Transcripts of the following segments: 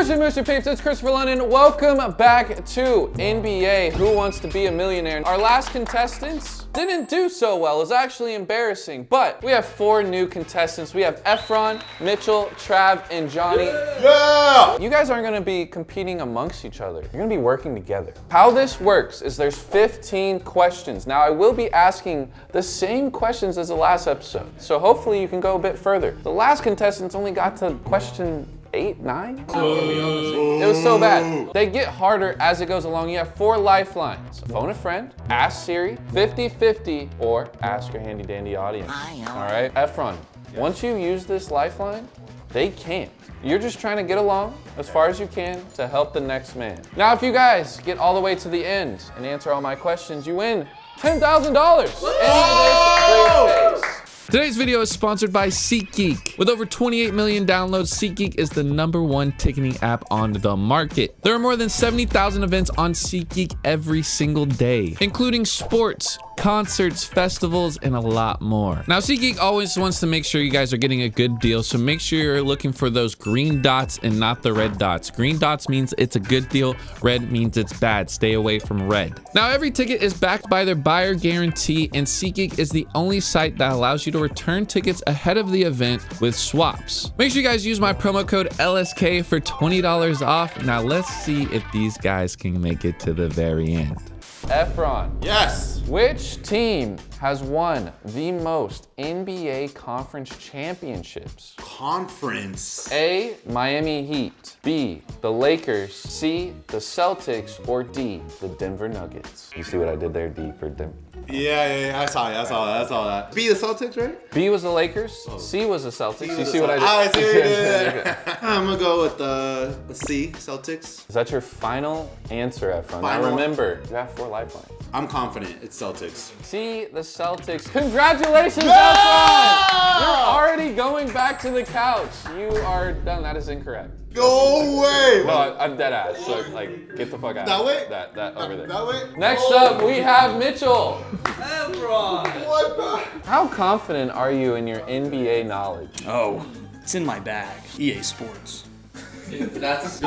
Mushy peeps, it's Kristopher London. Welcome back to NBA Who Wants to Be a Millionaire. Our last contestants didn't do so well. It was actually embarrassing, but we have 4 new contestants. We have Efron, Mitchell, Trav, and Johnny. Yeah! You guys aren't gonna be competing amongst each other. You're gonna be working together. How this works is there's 15 questions. Now I will be asking the same questions as the last episode, so hopefully you can go a bit further. The last contestants only got to question 8, 9? It was so bad. They get harder as it goes along. You have 4 lifelines. Phone a friend, ask Siri, 50-50, or ask your handy dandy audience. All right, Efron, once you use this lifeline, they can't. You're just trying to get along as far as you can to help the next man. Now, if you guys get all the way to the end and answer all my questions, you win $10,000. Today's video is sponsored by SeatGeek. With over 28 million downloads, SeatGeek is the #1 ticketing app on the market. There are more than 70,000 events on SeatGeek every single day, including sports, concerts, festivals, and a lot more. Now, SeatGeek always wants to make sure you guys are getting a good deal, so make sure you're looking for those green dots and not the red dots. Green dots means it's a good deal, red means it's bad. Stay away from red. Now, every ticket is backed by their buyer guarantee, and SeatGeek is the only site that allows you to return tickets ahead of the event with swaps. Make sure you guys use my promo code LSK for $20 off. Now, let's see if these guys can make it to the very end. Efron. Yes. Which team has won the most NBA conference championships? Conference. A, Miami Heat. B, the Lakers. C, the Celtics. Or D, the Denver Nuggets. You see what I did there? D for Denver. Yeah, I saw that. Be the Celtics, right? B was the Lakers. C was the Celtics. You see what I did? I see what you did. I'm gonna go with the C, Celtics. Is that your final answer, Efron? Now Final. remember, you have 4 lifelines. I'm confident it's Celtics. C, the Celtics. Congratulations, Efron! You're already going back to the couch. You are done. That is incorrect. No way! No, I'm dead ass. So, like, get the fuck out. That way? That over there. That way? Next up, we have Mitchell. Efron! What the? How confident are you in your NBA knowledge? Oh, it's in my bag. EA Sports. Go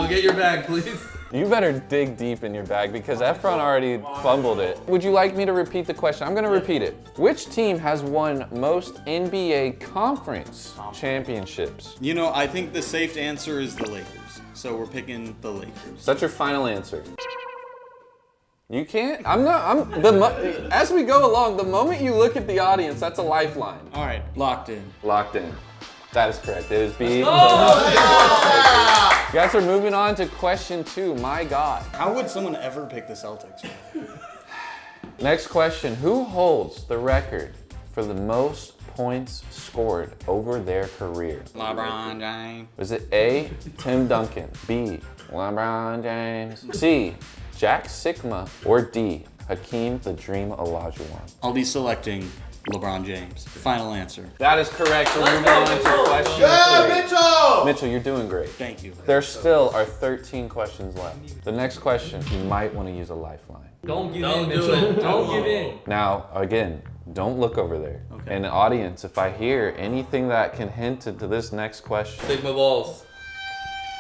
get your bag, please. You better dig deep in your bag because Efron already fumbled it. Would you like me to repeat the question? I'm gonna repeat it. Which team has won most NBA conference championships? You know, I think the safe answer is the Lakers. So we're picking the Lakers. That's your final answer. You can't, as we go along, the moment you look at the audience, that's a lifeline. All right, locked in. Locked in. That is correct, it is B. You guys are moving on to question 2, my God. How would someone ever pick the Celtics? Next question, who holds the record for the most points scored over their career? LeBron James. Was it A, Tim Duncan, B, LeBron James, C, Jack Sikma, or D, Hakeem the Dream Olajuwon? I'll be selecting LeBron James. Final answer. That is correct. We're moving on to question 3. Mitchell! Mitchell, you're doing great. Thank you. There still are 13 questions left. The next question, you might want to use a lifeline. Don't give in, Mitchell. Don't give in. Now, again, don't look over there. Okay. And the audience, if I hear anything that can hint into this next question, Sigma balls.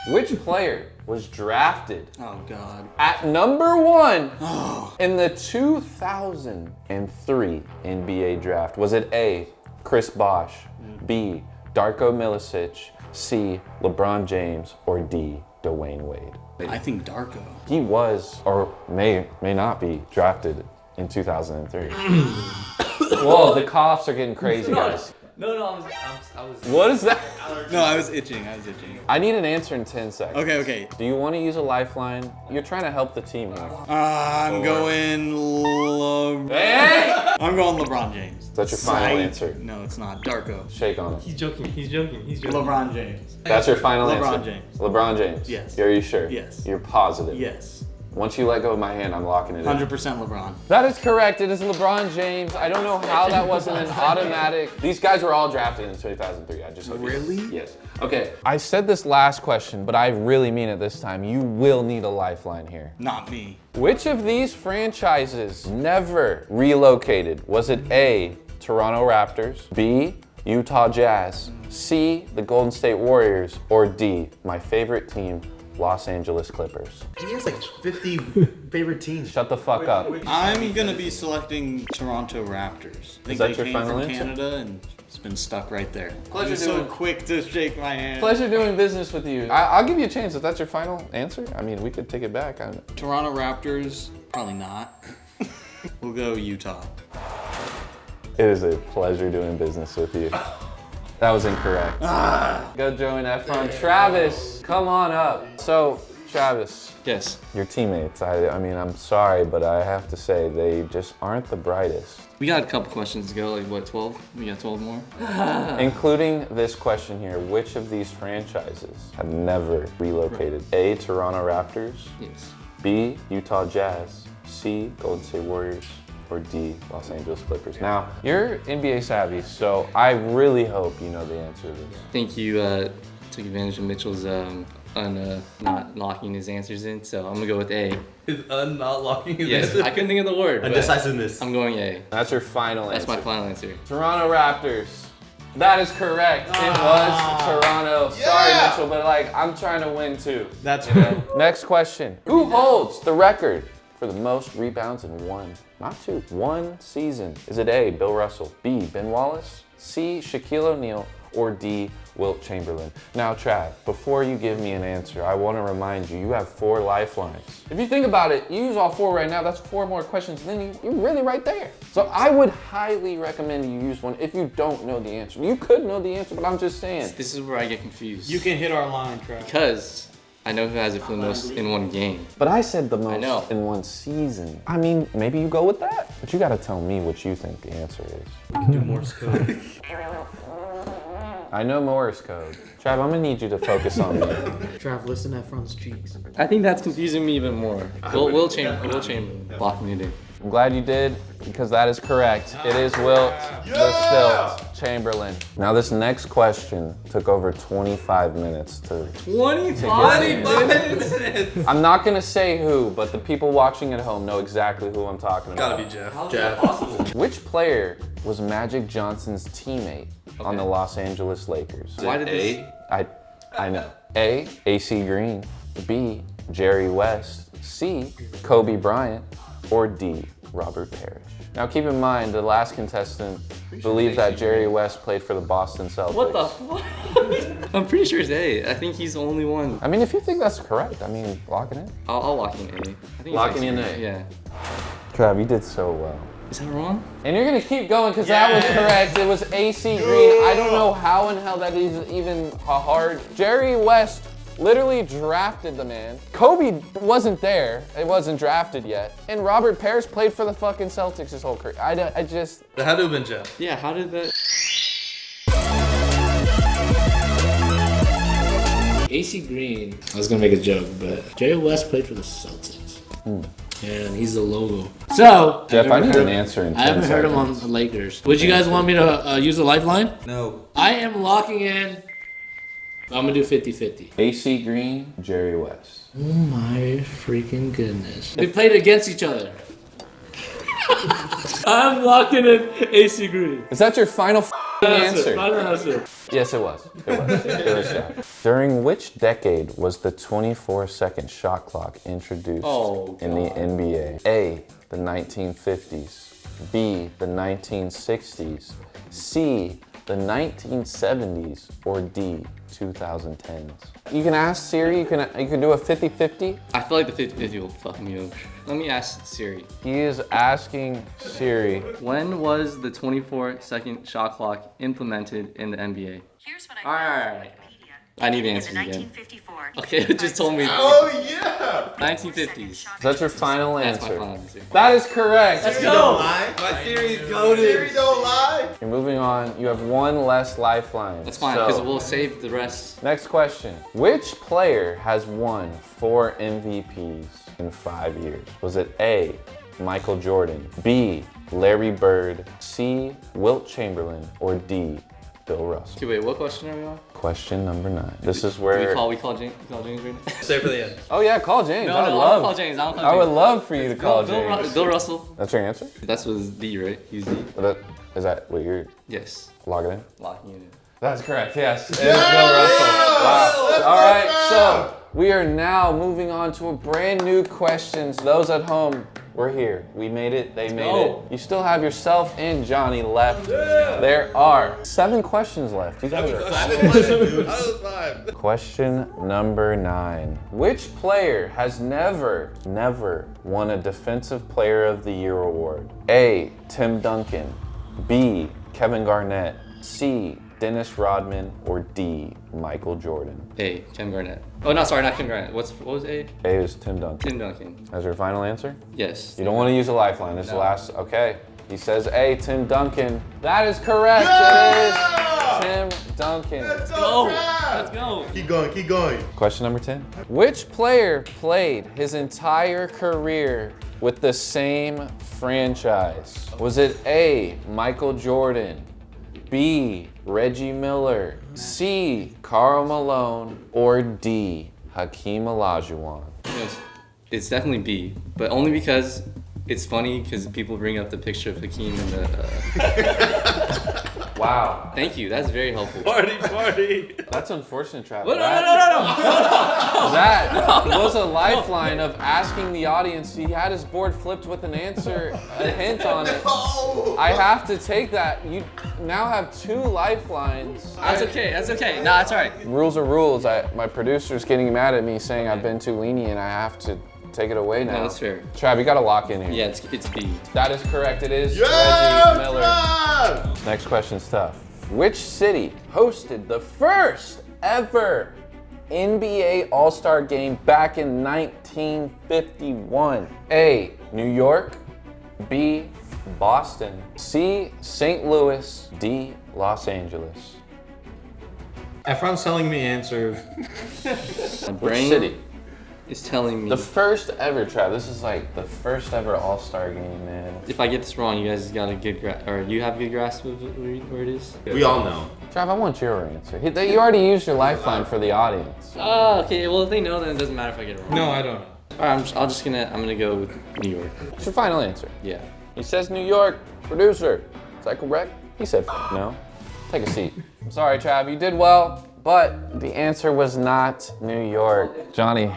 which player was drafted Oh, God. at #1 Oh. in the 2003 NBA draft? Was it A, Chris Bosh, B, Darko Milicic, C, LeBron James, or D, Dwayne Wade? I think Darko. He was, or may not be, drafted in 2003. Whoa, the coughs are getting crazy, guys. No, I was. What is that? No, I was itching. I need an answer in 10 seconds. Okay. Do you want to use a lifeline? You're trying to help the team here. I'm going Hey! I'm going LeBron James. That's your final answer. No, it's not. Darko. Shake on it. He's joking. LeBron James. That's your final LeBron answer. James. LeBron James. Yes. Are you sure? Yes. You're positive? Yes. Once you let go of my hand, I'm locking it in. 100% LeBron. That is correct. It is LeBron James. I don't know how that wasn't an automatic. These guys were all drafted in 2003. I just hope you know. Really? Yes. Okay. I said this last question, but I really mean it this time. You will need a lifeline here. Not me. Which of these franchises never relocated? Was it A, Toronto Raptors, B, Utah Jazz, C, the Golden State Warriors, or D, my favorite team, Los Angeles Clippers. He has like 50 favorite teams. Shut the fuck up. I'm gonna be selecting Toronto Raptors. I think that they your came final from answer? Canada and it's been stuck right there. Pleasure You're so doing- quick to shake my hand. Pleasure doing business with you. I'll give you a chance if that's your final answer. I mean, we could take it back. Toronto Raptors, probably not. We'll go Utah. It is a pleasure doing business with you. That was incorrect. Go Joe and Efron. Travis, come on up. So, Travis, Yes. your teammates, I mean, I'm sorry, but I have to say, they just aren't the brightest. We got a couple questions to go, like what, 12? We got 12 more? Including this question here, which of these franchises have never relocated? A, Toronto Raptors, Yes. B, Utah Jazz, C, Golden State Warriors, or D, Los Angeles Clippers. Now, you're NBA savvy, so I really hope you know the answer to this. I think you took advantage of Mitchell's not locking his answers in, so I'm gonna go with A. His not locking his Yes, answer. I couldn't think of the word. but Undecisiveness. I'm going A. That's your final That's answer. my final answer. Toronto Raptors. That is correct. It was Toronto. Sorry, Mitchell, but like, I'm trying to win too. That's Next question. Who holds the record for the most rebounds in one season? Is it A, Bill Russell, B, Ben Wallace, C, Shaquille O'Neal, or D, Wilt Chamberlain? Now, Trav, before you give me an answer, I want to remind you, you have 4 lifelines. If you think about it, you use all 4 right now, that's 4 more questions, then you're really right there. So I would highly recommend you use one if you don't know the answer. You could know the answer, but I'm just saying. This is where I get confused. You can hit our line, Trav. Because I know who has it for the most in one game. But I said the most know. in one season. I mean, maybe you go with that, but you gotta tell me what you think the answer is. Do Morse code. I know Morse code. Trav, I'm gonna need you to focus on me. Trav, listen to Efron's cheeks. I think that's confusing me even more. Will Chamberlain blocking it in. I'm glad you did, because that is correct. It is Wilt the Stilt Chamberlain. Now this next question took over 25 minutes to 25 minutes? I'm not gonna say who, but the people watching at home know exactly who I'm talking about. Gotta be Jeff. How's that possible? Which player was Magic Johnson's teammate on the Los Angeles Lakers? Why did this? I know. A, AC Green, B, Jerry West, C, Kobe Bryant, or D, Robert Parrish. Now keep in mind, the last contestant believed that Jerry West played for the Boston Celtics. What the fuck? I'm pretty sure it's A. I think he's the only one. I mean, if you think that's correct, I mean, lock it in. I'll lock in A. I think it's Locking in A. A. Yeah. Trav, you did so well. Is that wrong? And you're gonna keep going because that was correct. It was AC Green. I don't know how in hell that is even hard. Jerry West literally drafted the man. Kobe wasn't there. It wasn't drafted yet. And Robert Parrish played for the fucking Celtics his whole career. I just... That had to have been Jeff. Yeah, how did that? AC Green, I was gonna make a joke, but Jerry West played for the Celtics. And he's the logo. So, Jeff, I need heard- an answer in 10 I haven't heard him on seconds. the Lakers. Would you guys want me to use a lifeline? No. I am locking in. I'm gonna do 50-50. AC Green, Jerry West. Oh my freaking goodness. We played against each other. I'm locking in AC Green. Is that your final answer? Final answer. Yes, it was. It was Jeff. During which decade was the 24-second shot clock introduced in the NBA? A, the 1950s. B, the 1960s. C, the 1970s. Or D, 2010s. You can ask Siri. You can do a 50-50. I feel like the 50-50 will fuck me up. Let me ask Siri. He is asking Siri. When was the 24-second shot clock implemented in the NBA? Here's what Alright. I need the answers in again. 1954. Okay, it just told me. Oh yeah! 1950s. Is that your final That's my answer? final answer. That is correct. Siri don't lie. My theory's goaded. Siri don't lie. You're moving on. You have one less lifeline. That's fine, So, because we'll save the rest. next question. Which player has won 4 MVPs in 5 years? Was it A, Michael Jordan, B, Larry Bird, C, Wilt Chamberlain, or D, Bill Russell? Okay, wait, what question are we on? Question number 9. This is Do where... we call James right now? Save for the end. Oh yeah, call James. No, I would I don't love... call James. I don't call I would James. love for you to call Bill James. Russell. That's your answer? That's with D, right? He's D. Is that what you're Yes. logging in? Locking it in. That's correct, yes. It is Bill Russell. Wow. All right, so We are now moving on to a brand new questions. Those at home, we're here. We made it. They made it. You still have yourself and Johnny left. Yeah. There are 7 questions left. You guys are Question number 9. Which player has never won a Defensive Player of the Year award? A. Tim Duncan. B. Kevin Garnett. C. Dennis Rodman. Or D. Michael Jordan. A. Kevin Garnett. Oh no, sorry, not Kevin Garnett. What was A? A is Tim Duncan. Tim Duncan. As your final answer? Yes. You don't want to use a lifeline. This is the last. Okay. He says A. Tim Duncan. That is correct. It is Tim Duncan. Let's go. Let's go. Keep going. Question number 10. Which player played his entire career with the same franchise? Was it A. Michael Jordan, B. Reggie Miller, C. Karl Malone, or D. Hakeem Olajuwon? It's definitely B, but only because it's funny because people bring up the picture of Hakeem in the. Wow. Thank you. That's very helpful. Party. That's unfortunate, Travis. No. That was a lifeline of asking the audience. He had his board flipped with an answer, a hint on it. I have to take that. You now have 2 lifelines. That's okay. No, that's all right. Rules are rules. My producer's getting mad at me saying I've been too lenient. I have to take it away now. No, that's fair. Trav, you gotta lock in here. Yeah, it's B. That is correct. It is Reggie Miller. Next question's tough. Which city hosted the first ever NBA All-Star game back in 1951? A. New York. B. Boston. C. St. Louis. D. Los Angeles. Efron's telling me answer. My Which brain city? is telling me. The first ever, Trav. This is like the first ever All-Star game, man. If I get this wrong, you guys got a good or you have a good grasp of where it is. We all know. Trav, I want your answer. You already used your lifeline for the audience. Oh, okay. Well, if they know, then it doesn't matter if I get it wrong. No, I don't know. All right, I'm gonna go with New York. It's your final answer. Yeah. He says New York. Producer, is that correct? He said no. Take a seat. I'm sorry, Trav. You did well, but the answer was not New York. Johnny,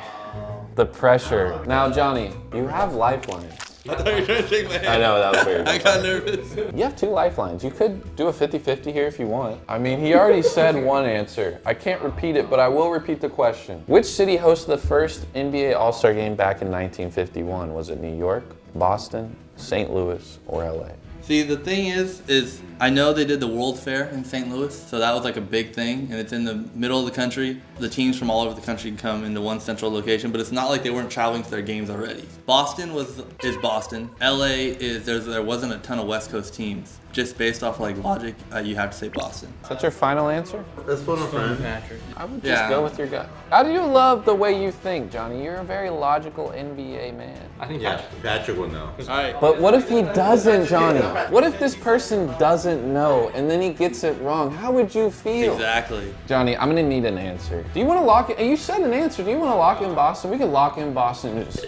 the pressure. Now, Johnny, you have lifelines. I thought you were trying to shake my hand. I know, that was weird. I got nervous. You have 2 lifelines. You could do a 50-50 here if you want. I mean, he already said one answer. I can't repeat it, but I will repeat the question. Which city hosted the first NBA All-Star game back in 1951? Was it New York, Boston, St. Louis, or LA? See, the thing is I know they did the World Fair in St. Louis, so that was like a big thing, and it's in the middle of the country. The teams from all over the country can come into one central location, but it's not like they weren't traveling to their games already. Boston is Boston. LA there wasn't a ton of West Coast teams. Just based off like logic, you have to say Boston. Is that your final answer? Let's phone a friend. Patrick. I would just go with your gut. How do you love the way you think, Johnny? You're a very logical NBA man. I think Yeah, Patrick will know. All right. But what if he doesn't, Johnny? What if this person doesn't know and then he gets it wrong? How would you feel? Exactly. Johnny, I'm gonna need an answer. Do you want to lock it? You said an answer. Do you want to lock in Boston? We can lock in Boston and just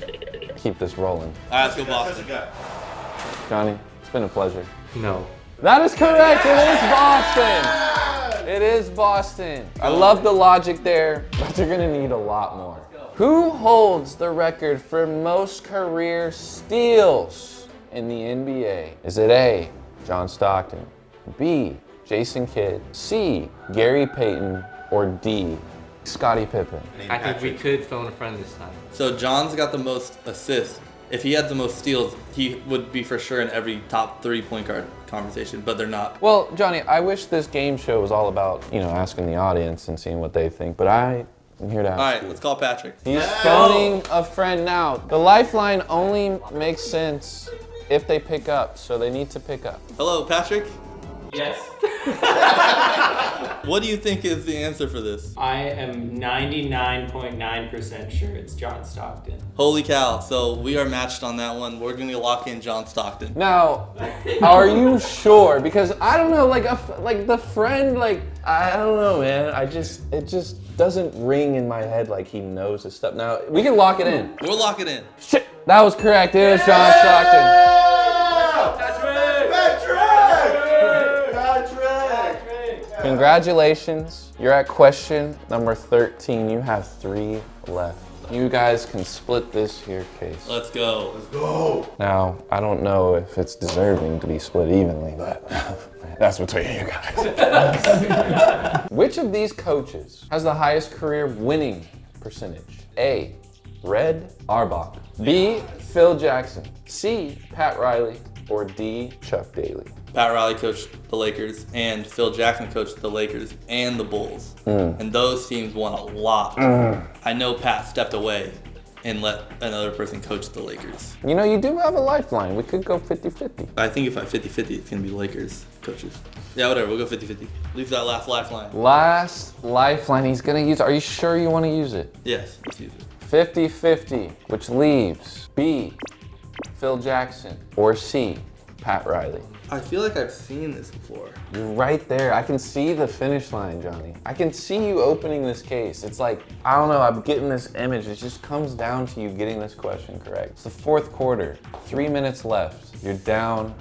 keep this rolling. All right, let's go Boston. Johnny, it's been a pleasure. No. That is correct. It is Boston. It is Boston. I love the logic there, but you're gonna need a lot more. Who holds the record for most career steals in the NBA? Is it A, John Stockton, B, Jason Kidd, C, Gary Payton, or D, Scottie Pippen? I think we could phone a friend this time. So John's got the most assists. If he had the most steals, he would be for sure in every top 3 point guard conversation, but they're not. Well, Johnny, I wish this game show was all about, asking the audience and seeing what they think, but I'm here to ask. All right, let's call Patrick. He's phoning a friend now. The lifeline only makes sense if they pick up, so they need to pick up. Hello, Patrick? Yes. What do you think is the answer for this? I am 99.9% sure it's John Stockton. Holy cow. So we are matched on that one. We're going to lock in John Stockton. Now, are you sure? Because I don't know, like the friend, I don't know, man. It just doesn't ring in my head like he knows his stuff. Now, we can lock it in. We'll lock it in. Shit, that was correct. It was John Stockton. Congratulations. You're at question number 13. You have 3 left. You guys can split this here case. Let's go. Now, I don't know if it's deserving to be split evenly, but that's between you guys. Which of these coaches has the highest career winning percentage? A, Red Auerbach. B, Phil Jackson. C, Pat Riley. Or D, Chuck Daly. Pat Riley coached the Lakers, and Phil Jackson coached the Lakers and the Bulls. And those teams won a lot. I know Pat stepped away and let another person coach the Lakers. You know, you do have a lifeline. We could go 50-50. I think if I 50-50, it's going to be Lakers coaches. Yeah, whatever. We'll go 50-50. Leave that last lifeline. Last lifeline he's gonna use. Are you sure you want to use it? Yes, let's use it. 50-50, which leaves B, Phil Jackson, or C, Pat Riley. I feel like I've seen this before. You're right there. I can see the finish line, Johnny. I can see you opening this case. It's like, I don't know, I'm getting this image. It just comes down to you getting this question correct. It's the 4th quarter, 3 minutes left. You're down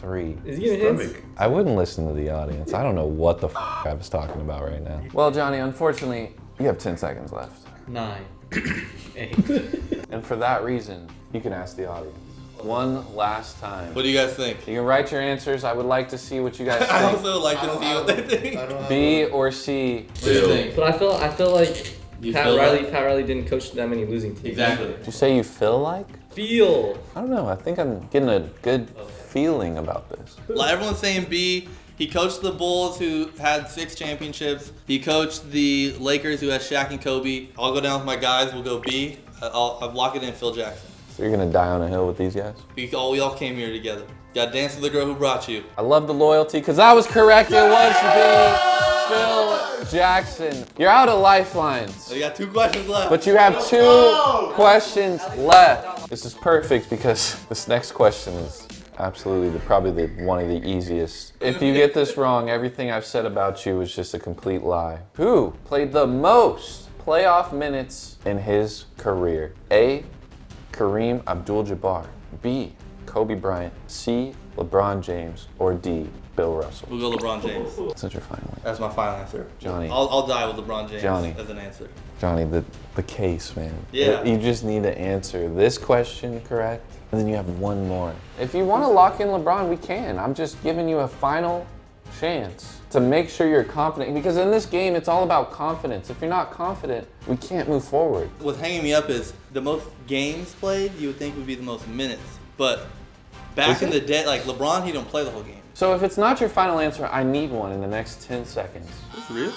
3. Is he gonna hit? I wouldn't listen to the audience. I don't know what the I was talking about right now. Well, Johnny, unfortunately, you have 10 seconds left. 9, 8. And for that reason, you can ask the audience one last time. What do you guys think? You can write your answers. I would like to see what you guys I think. also like to see what they think. B or C. What do you think? But I feel like You Pat feel Riley didn't coach that many losing teams. Exactly. Did you say you feel like? Feel. I don't know. I think I'm getting a good feeling about this. Like everyone's saying B. He coached the Bulls, who had 6 championships. He coached the Lakers, who had Shaq and Kobe. I'll go down with my guys. We'll go B. I'll lock it in, Phil Jackson. So you're gonna die on a hill with these guys? We all came here together. Got to dance with the girl who brought you. I love the loyalty, because I was correct. It was B, Phil Jackson. You're out of lifelines. So you got 2 questions left. But you have 2 questions left. This is perfect because this next question is absolutely probably one of the easiest. If you get this wrong, everything I've said about you is just a complete lie. Who played the most playoff minutes in his career? A, Kareem Abdul-Jabbar. B, Kobe Bryant. C, LeBron James. Or D, Bill Russell. We'll go LeBron James. That's your final answer. That's my final answer. Johnny. I'll die with LeBron James Johnny. as an answer. Johnny, the case, man. Yeah. You just need to answer this question correct, and then you have one more. If you want to lock in LeBron, we can. I'm just giving you a final chance to make sure you're confident, because in this game, it's all about confidence. If you're not confident, we can't move forward. What's hanging me up is the most games played, you would think would be the most minutes. But back in the day, like LeBron, he don't play the whole game. So if it's not your final answer, I need one in the next 10 seconds. That's real.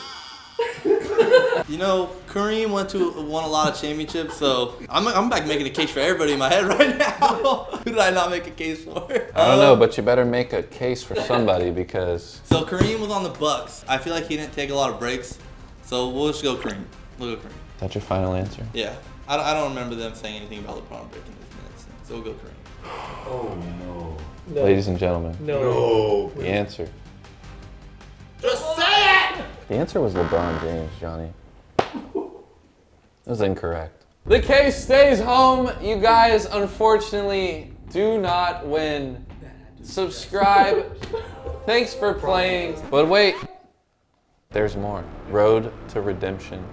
You know, Kareem won a lot of championships, so I'm back making a case for everybody in my head right now. Who did I not make a case for? I don't know, but you better make a case for somebody, because So Kareem was on the Bucks. I feel like he didn't take a lot of breaks, so we'll just go Kareem. We'll go Kareem. that's your final answer. Yeah, I don't remember them saying anything about LeBron breaking his minutes, so we'll go Kareem. Oh no. No. Ladies and gentlemen, No. the answer. Just say it! The answer was LeBron James, Johnny. That was incorrect. The case stays home. You guys, unfortunately, do not win. Subscribe. Thanks for playing. But wait, there's more. Road to redemption.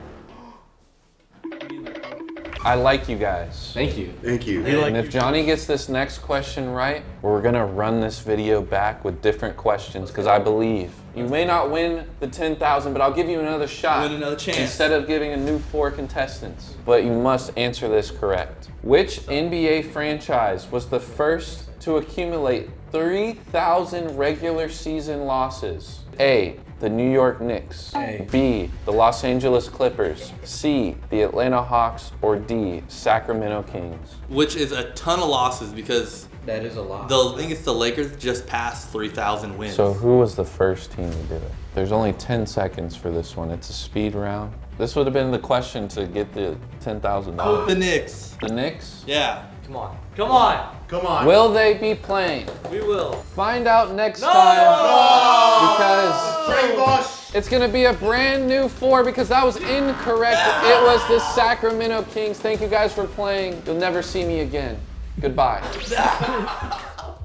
I like you guys. Thank you. Thank you. And if Johnny gets this next question right, we're gonna run this video back with different questions, because I believe you may not win the 10,000, but I'll give you another shot. Win another chance. Instead of giving a new 4 contestants. But you must answer this correct. Which NBA franchise was the first to accumulate 3,000 regular season losses? A, the New York Knicks. A. B, the Los Angeles Clippers. C, the Atlanta Hawks. Or D, Sacramento Kings. Which is a ton of losses because That is a lot. I think it's the Lakers just passed 3,000 wins. So who was the first team to do it? There's only 10 seconds for this one. It's a speed round. This would have been the question to get the $10,000. The Knicks. The Knicks? Yeah. Come on. Come on. Come on. Will they be playing? We will. Find out next time, because Trey Bosch. it's gonna be a brand new 4, because that was incorrect. It was the Sacramento Kings. Thank you guys for playing. You'll never see me again. Goodbye.